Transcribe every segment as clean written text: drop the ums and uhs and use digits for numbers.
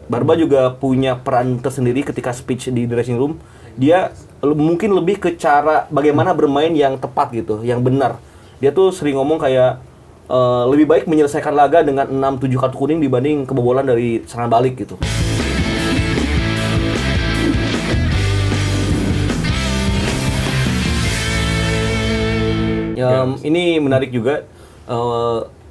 Barba juga punya peran tersendiri ketika speech di dressing room. Dia mungkin lebih ke cara bagaimana bermain yang tepat gitu, yang benar. Dia tuh sering ngomong kayak lebih baik menyelesaikan laga dengan 6-7 kartu kuning dibanding kebobolan dari serangan balik gitu. Ini menarik juga.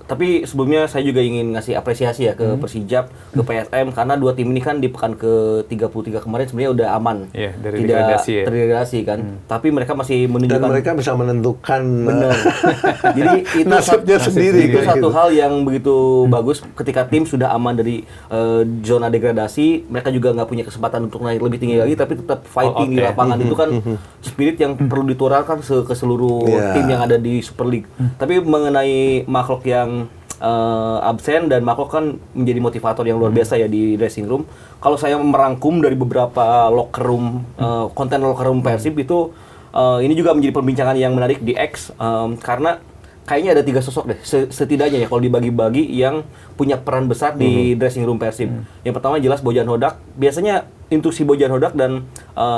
Tapi sebelumnya saya juga ingin ngasih apresiasi ya ke Persijap, ke PSM karena dua tim ini kan di pekan ke-33 kemarin sebenarnya udah aman. Iya, dari tidak degradasi ya. terdegradasi kan. Tapi mereka masih menunjukkan Dan mereka bisa menentukan benar. Jadi itu nasibnya sendiri. Itu satu hal yang begitu bagus ketika tim sudah aman dari zona degradasi, mereka juga nggak punya kesempatan untuk naik lebih tinggi lagi tapi tetap fighting di lapangan. Itu kan spirit yang perlu diturunkan ke seluruh tim yang ada di Super League. Tapi mengenai makhluk yang absen dan makhluk kan menjadi motivator yang luar biasa ya di dressing room. Kalau saya merangkum dari beberapa locker room, konten locker room Persib itu, ini juga menjadi perbincangan yang menarik di X karena kayaknya ada 3 sosok deh setidaknya ya kalau dibagi-bagi yang punya peran besar di dressing room Persib. Yang pertama jelas Bojan Hodak. Biasanya instruksi Bojan Hodak dan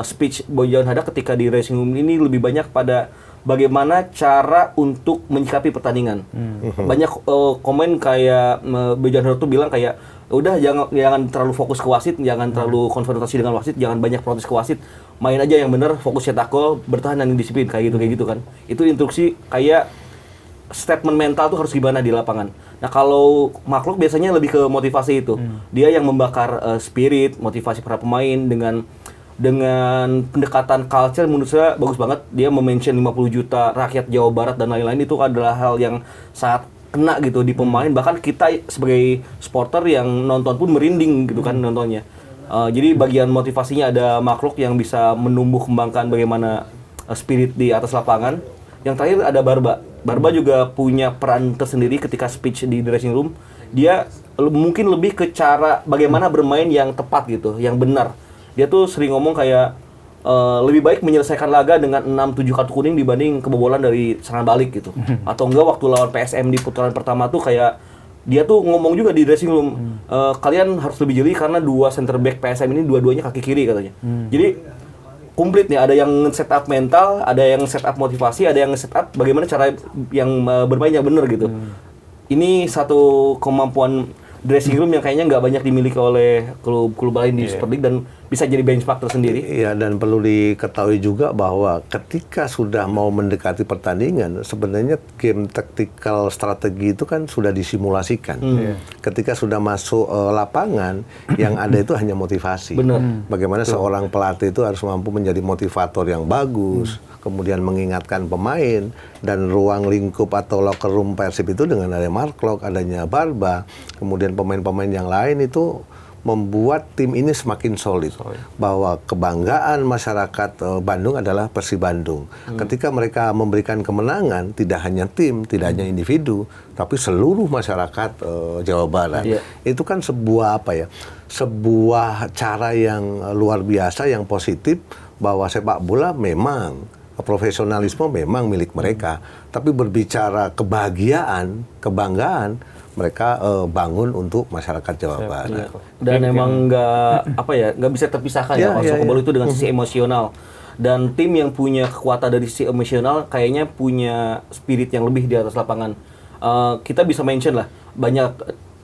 speech Bojan Hodak ketika di dressing room ini lebih banyak pada bagaimana cara untuk menyikapi pertandingan. Banyak komen kayak Bojan Hodak tuh bilang kayak udah jangan terlalu fokus ke wasit, jangan terlalu konfrontasi dengan wasit, jangan banyak protes ke wasit, main aja yang benar, fokus cetak gol, bertahan dan disiplin kayak gitu kan. Itu instruksi kayak statement mental tuh harus gimana di lapangan. Nah kalau makhluk biasanya lebih ke motivasi itu. Dia yang membakar spirit, motivasi para pemain dengan pendekatan culture menurut saya bagus banget. Dia mention 50 juta rakyat Jawa Barat dan lain-lain, itu adalah hal yang sangat kena gitu di pemain. Bahkan kita sebagai supporter yang nonton pun merinding gitu kan nontonnya. Jadi bagian motivasinya ada makhluk yang bisa menumbuh kembangkan bagaimana spirit di atas lapangan. Yang terakhir ada Barba. Barba juga punya peran tersendiri ketika speech di dressing room. Dia mungkin lebih ke cara bagaimana bermain yang tepat gitu, yang benar. Dia tuh sering ngomong kayak lebih baik menyelesaikan laga dengan 6-7 kartu kuning dibanding kebobolan dari serangan balik gitu. Atau enggak waktu lawan PSM di putaran pertama tuh kayak dia tuh ngomong juga di dressing room, kalian harus lebih jeli karena dua center back PSM ini dua-duanya kaki kiri katanya. Jadi komplit nih, ada yang set up mental, ada yang set up motivasi, ada yang set up bagaimana cara yang bermain yang benar gitu. Ini satu kemampuan dressing room yang kayaknya nggak banyak dimiliki oleh klub-klub lain di Super League dan bisa jadi benchmark tersendiri. Iya, dan perlu diketahui juga bahwa ketika sudah mau mendekati pertandingan, sebenarnya game taktikal strategi itu kan sudah disimulasikan. Ketika sudah masuk lapangan, yang ada itu hanya motivasi. Benar. Bagaimana seorang pelatih itu harus mampu menjadi motivator yang bagus, kemudian mengingatkan pemain, dan ruang lingkup atau locker room Persib itu dengan adanya Mark Klok, adanya Barba, kemudian pemain-pemain yang lain itu membuat tim ini semakin solid. Bahwa kebanggaan masyarakat Bandung adalah Persib Bandung. Ketika mereka memberikan kemenangan, tidak hanya tim, tidak hanya individu, tapi seluruh masyarakat Jawa Barat. Itu kan sebuah sebuah cara yang luar biasa, yang positif, bahwa sepak bola memang profesionalisme memang milik mereka, tapi berbicara kebahagiaan, kebanggaan, mereka bangun untuk masyarakat Jawa Barat. Dan emang nggak bisa terpisahkan ya kalau sepak bola itu dengan sisi emosional. Dan tim yang punya kekuatan dari sisi emosional kayaknya punya spirit yang lebih di atas lapangan. Kita bisa mention lah banyak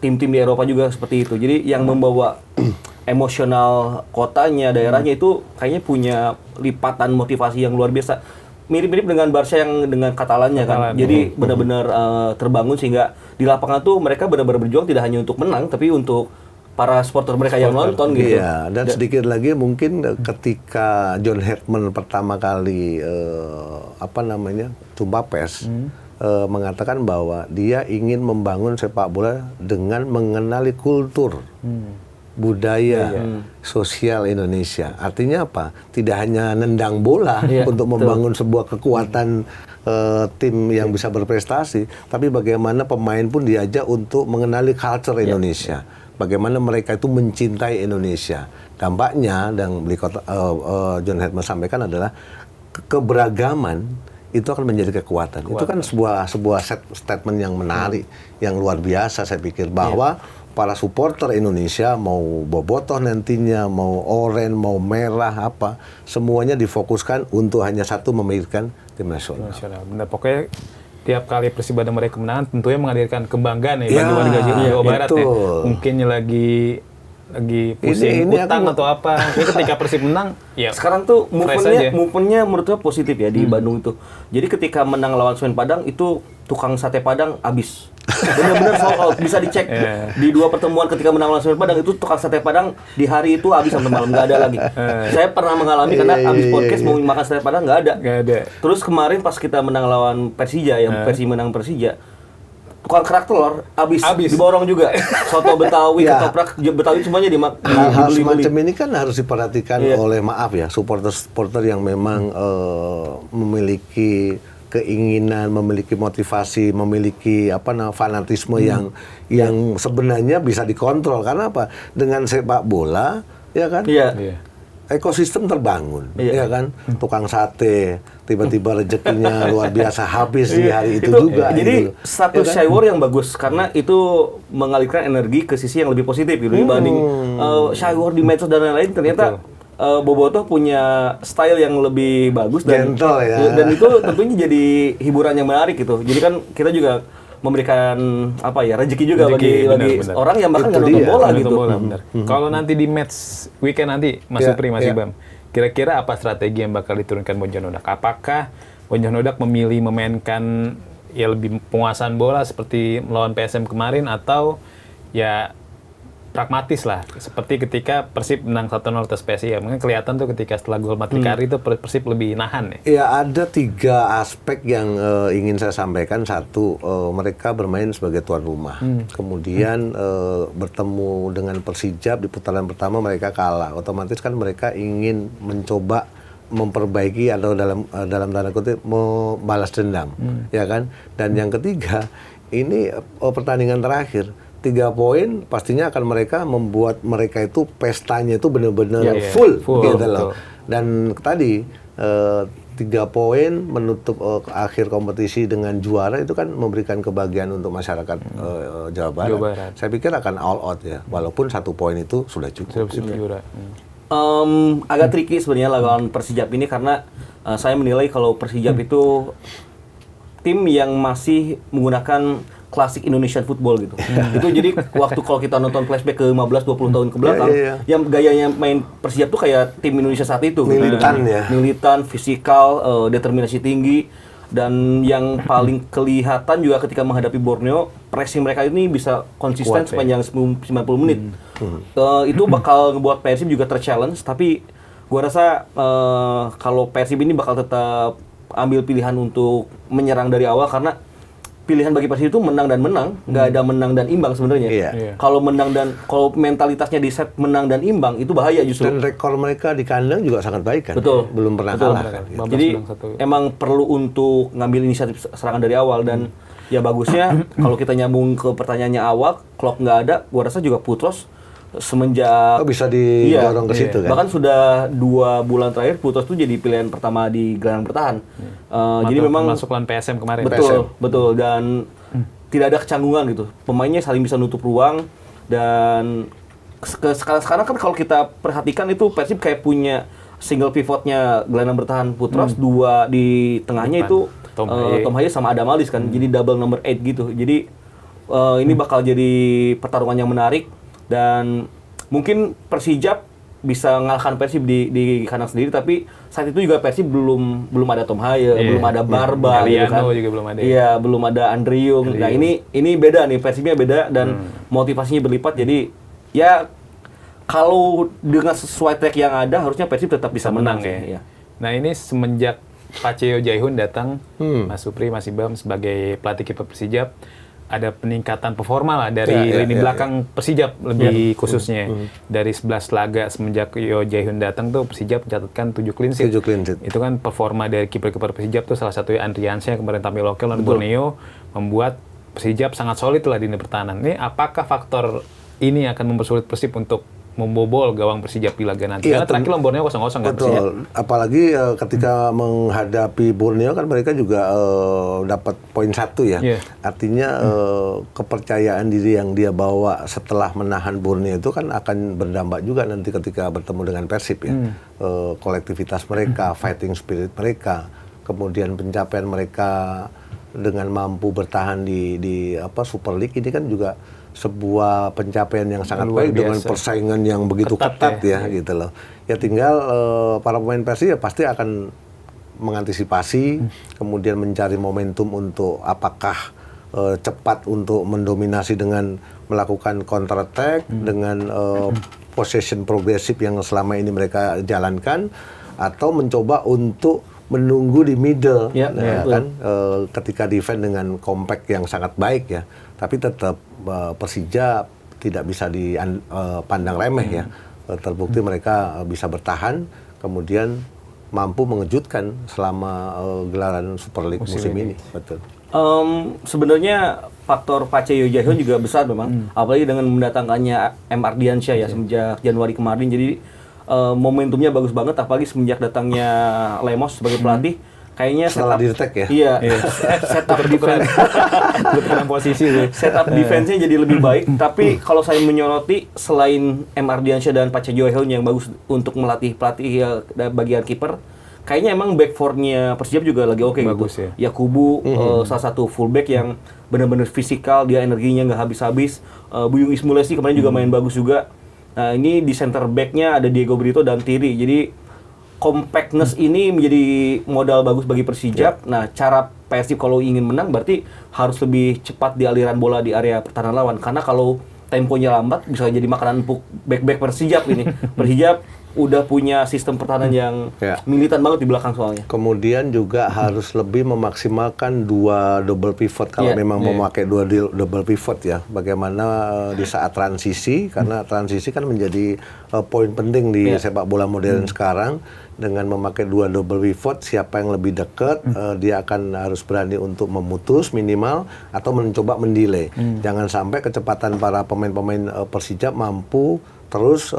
tim-tim di Eropa juga seperti itu. Jadi yang membawa emosional kotanya, daerahnya itu kayaknya punya lipatan motivasi yang luar biasa. Mirip-mirip dengan Barca yang dengan Katalannya kan. Jadi benar-benar terbangun sehingga di lapangan tuh mereka benar-benar berjuang tidak hanya untuk menang tapi untuk para supporter mereka yang nonton gitu. Iya, dan sedikit lagi mungkin ketika John Herdman pertama kali jumpa pers mengatakan bahwa dia ingin membangun sepak bola dengan mengenali kultur, budaya, sosial Indonesia. Artinya apa? Tidak hanya nendang bola untuk membangun sebuah kekuatan tim yang bisa berprestasi, tapi bagaimana pemain pun diajak untuk mengenali culture Indonesia. Bagaimana mereka itu mencintai Indonesia. Dampaknya, dan John Herdman sampaikan adalah keberagaman itu akan menjadi kekuatan. Itu kan sebuah statement yang menarik, yang luar biasa saya pikir, bahwa para supporter Indonesia mau bobotoh nantinya, mau oranye, mau merah apa, semuanya difokuskan untuk hanya satu, memikirkan tim nasional. Benar, pokoknya tiap kali Persibandung meraih kemenangan tentunya menghadirkan kebanggaan ya bagi warga Jawa Barat ya. Mungkin lagi pusing utang atau apa. Tapi ketika Persib menang, ya sekarang tuh move-nya menurut gue positif ya di Bandung itu. Jadi ketika menang lawan Semen Padang itu tukang sate Padang habis. Benar-benar sold out, bisa dicek di 2 pertemuan ketika menang lawan Semen Padang itu tukang sate Padang di hari itu habis sampai malam, nggak ada lagi. Saya pernah mengalami karena habis podcast mau makan sate Padang nggak ada. Terus kemarin pas kita menang lawan Persija, yang Persib menang Persija, tukang kerak telur habis diborong juga. Soto Betawi, ketoprak Betawi semuanya hal semacam ini kan harus diperhatikan oleh supporter yang memang memiliki keinginan, memiliki motivasi, memiliki fanatisme yang sebenarnya bisa dikontrol. Karena apa? Dengan sepak bola, ya kan? Ekosistem terbangun, ya kan? Tukang sate, tiba-tiba rezekinya luar biasa habis di hari itu juga. Jadi satu Shywar yang bagus karena itu mengalirkan energi ke sisi yang lebih positif gitu dibanding Shywar di medsos dan lain-lain. Ternyata Bobotoh punya style yang lebih bagus dan gentle ya. Dan itu tentunya jadi hiburan yang menarik gitu. Jadi kan kita juga memberikan rezeki juga bagi orang yang bahkan nggak nonton bola gitu. Kalau nanti di match weekend nanti Mas Supri, Mas Ibam, kira-kira apa strategi yang bakal diturunkan Bonjan Hodak? Apakah Bonjan Hodak memilih memainkan lebih penguasaan bola seperti melawan PSM kemarin, atau ya pragmatis lah, seperti ketika Persib menang 1-0 atas PSIS. Mungkin kelihatan tuh ketika setelah gol Matrikari itu Persib lebih nahan ya. Ya, ada 3 aspek yang ingin saya sampaikan. Satu, mereka bermain sebagai tuan rumah. Kemudian bertemu dengan Persijap di putaran pertama mereka kalah. Otomatis kan mereka ingin mencoba memperbaiki atau dalam tanda kutip membalas dendam, ya kan? Dan yang ketiga, ini pertandingan terakhir. 3 poin pastinya akan mereka membuat mereka itu pestanya itu benar-benar full gitu loh. Dan tadi 3 poin menutup akhir kompetisi dengan juara itu kan memberikan kebahagiaan untuk masyarakat Jawa Barat. Saya pikir akan all out ya, walaupun 1 poin itu sudah cukup. Agak tricky sebenarnya lawan Persijap ini karena saya menilai kalau Persijap itu tim yang masih menggunakan klasik Indonesian football gitu. Itu jadi waktu kalau kita nonton flashback ke 15-20 tahun ke belakang, yang gayanya main Persijap tuh kayak tim Indonesia saat itu. Militan gitu. Militan, fisikal, determinasi tinggi, dan yang paling kelihatan juga ketika menghadapi Borneo, pressing mereka ini bisa konsisten sepanjang 90 menit. Itu bakal ngebuat Persib juga ter-challenge, tapi gua rasa kalau Persib ini bakal tetap ambil pilihan untuk menyerang dari awal, karena pilihan bagi Persib itu menang dan menang, nggak ada menang dan imbang sebenarnya. Kalau kalau mentalitasnya di set menang dan imbang itu bahaya justru. Dan rekor mereka di kandang juga sangat baik kan. Betul. Belum pernah kalah kan. Jadi emang perlu untuk ngambil inisiatif serangan dari awal, dan ya bagusnya kalau kita nyambung ke pertanyaannya awal, Klok nggak ada, gua rasa juga Putros semenjak bisa didorong ke situ kan. Bahkan sudah 2 bulan terakhir Putros itu jadi pilihan pertama di gelandang bertahan. Jadi memang masuk lawan PSM kemarin. Betul, dan tidak ada kecanggungan gitu. Pemainnya saling bisa nutup ruang, dan sekarang kan kalau kita perhatikan itu Persib kayak punya single pivotnya gelandang bertahan Putros, 2 di tengahnya itu Tom Haye sama Adam Alis kan. Jadi double number 8 gitu. Jadi ini bakal jadi pertarungan yang menarik. Dan mungkin Persijap bisa ngalahkan Persib di kandang sendiri, tapi saat itu juga Persib belum ada Tom Haye, belum ada Barba, gitu kan. Juga belum ada. Iya, belum ada Andriung. Nah, ini beda nih, Persibnya beda dan motivasinya berlipat. Jadi ya kalau dengan sesuai track yang ada, harusnya Persib tetap bisa menang ya. Nah, ini semenjak Pak Cheo Jaihun datang, Mas Supri, Mas Ibam sebagai pelatih kiper Persijap, ada peningkatan performa lah dari lini belakang Persijap lebih khususnya. Dari 11 laga semenjak Cheo Jaihun datang tuh Persijap mencatatkan 7 clean sheet. Itu kan performa dari kiper-kiper Persijap tuh salah satunya Andriansyah yang kemarin tampil oke lawan Borneo, membuat Persijap sangat solid lah di lini pertahanan. Ini apakah faktor ini akan mempersulit Persib untuk membobol gawang Persijap di laga nanti. Iya, Karena terakhir lawan Borneo 0-0 kan Persijap. Betul. Apalagi ketika menghadapi Borneo kan mereka juga dapat poin 1 ya. Iya. Artinya kepercayaan diri yang dia bawa setelah menahan Borneo itu kan akan berdampak juga nanti ketika bertemu dengan Persib ya. Kolektivitas mereka, fighting spirit mereka, kemudian pencapaian mereka dengan mampu bertahan di Super League ini kan juga sebuah pencapaian yang sangat Luar baik dengan biasa. persaingan yang begitu ketat ya gitu loh. Ya tinggal para pemain Persib ya pasti akan mengantisipasi, kemudian mencari momentum untuk apakah cepat untuk mendominasi dengan melakukan counter attack dengan possession progresif yang selama ini mereka jalankan, atau mencoba untuk menunggu di middle, kan ketika defend dengan compact yang sangat baik ya, tapi tetap Persija tidak bisa dipandang remeh ya. Terbukti mereka bisa bertahan, kemudian mampu mengejutkan selama gelaran Super League musim ini. Betul. Sebenarnya faktor Pace Yojaihon juga besar memang, apalagi dengan mendatangkannya M. Ardiansyah ya semenjak Januari kemarin. Jadi momentumnya bagus banget, apalagi semenjak datangnya Lemos sebagai pelatih. Kayaknya setelah di-retake ya? Iya, setup defense. Berperan posisi tuh. Setup defense-nya jadi lebih baik. Tapi kalau saya menyoroti, selain M. Ardiansyah dan Pace Yojaihon yang bagus untuk melatih pelatih bagian kiper, kayaknya emang back four-nya Persijap juga lagi oke Bagus gitu. ya. Yakubu salah satu fullback yang benar-benar fisikal, dia energinya nggak habis-habis. Buyung Ismulesi kemarin juga main bagus juga. Nah ini di center back-nya ada Diego Brito dan Thierry. Jadi compactness ini menjadi modal bagus bagi Persijap. Nah, cara Persib kalau ingin menang berarti harus lebih cepat di aliran bola di area pertahanan lawan. Karena kalau temponya lambat bisa jadi makanan empuk back-back Persijap ini. Persijap udah punya sistem pertahanan yang militan banget di belakang soalnya. Kemudian juga harus lebih memaksimalkan 2 double pivot kalau memang mau pakai 2 double pivot ya. Bagaimana di saat transisi, karena transisi kan menjadi poin penting di sepak bola modern sekarang. Dengan memakai 2 double pivot, siapa yang lebih dekat, dia akan harus berani untuk memutus minimal atau mencoba mendelay. Jangan sampai kecepatan para pemain-pemain Persijap mampu terus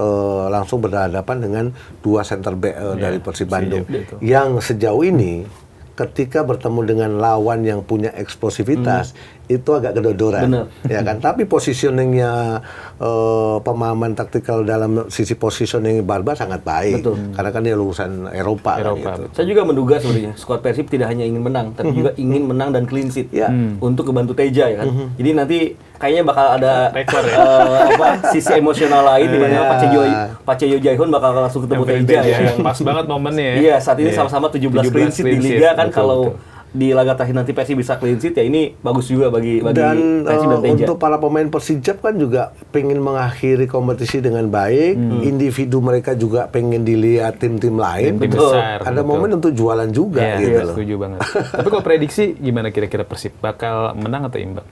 langsung berhadapan dengan 2 center back dari Persib Bandung yang sejauh ini ketika bertemu dengan lawan yang punya eksplosivitas itu agak kedodoran, ya kan? Tapi positioningnya pemahaman taktikal dalam sisi positioning Barba sangat baik, karena kan dia lulusan Eropa. Kan, gitu. Saya juga menduga sebenarnya skuad Persib tidak hanya ingin menang, tapi juga ingin menang dan clean sheet untuk kebantu Teja ya kan. Jadi nanti kayaknya bakal ada rekor sisi emosional lain di mana Pace Yojaihon bakal langsung ketemu Teja ya. Pas banget momennya ya. Iya, saat ini sama-sama 17 clean sheet di liga kan. Kalau di laga terakhir nanti Persib bisa clean sheet ya ini bagus juga bagi dan Persib dan Teja. Untuk para pemain Persijap kan juga pengen mengakhiri kompetisi dengan baik, individu mereka juga pengen dilihat tim-tim lain. Tim besar, ada momen untuk jualan juga gitu loh. Setuju banget. Tapi kalau prediksi gimana kira-kira Persib bakal menang atau imbang?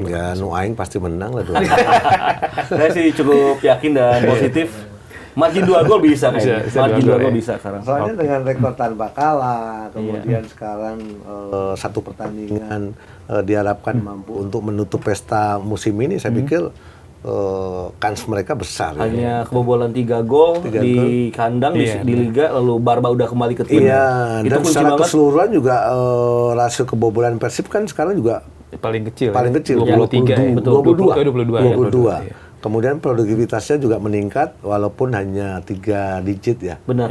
Ya, nu aing pasti menang lah. Saya sih cukup yakin dan positif. Margin 2 gol bisa kayaknya. Margin 2 gol bisa sekarang. Soalnya dengan rekor tanpa kalah, kemudian sekarang 1 pertandingan diharapkan mampu untuk menutup pesta musim ini, saya pikir kans mereka besar. Hanya kebobolan 3 gol di kandang di liga, lalu Barba udah kembali ke tim. Iya, dan secara keseluruhan juga rasio kebobolan Persib kan sekarang juga paling kecil. 22. Ya. Kemudian produktivitasnya juga meningkat walaupun hanya 3 digit ya. Benar.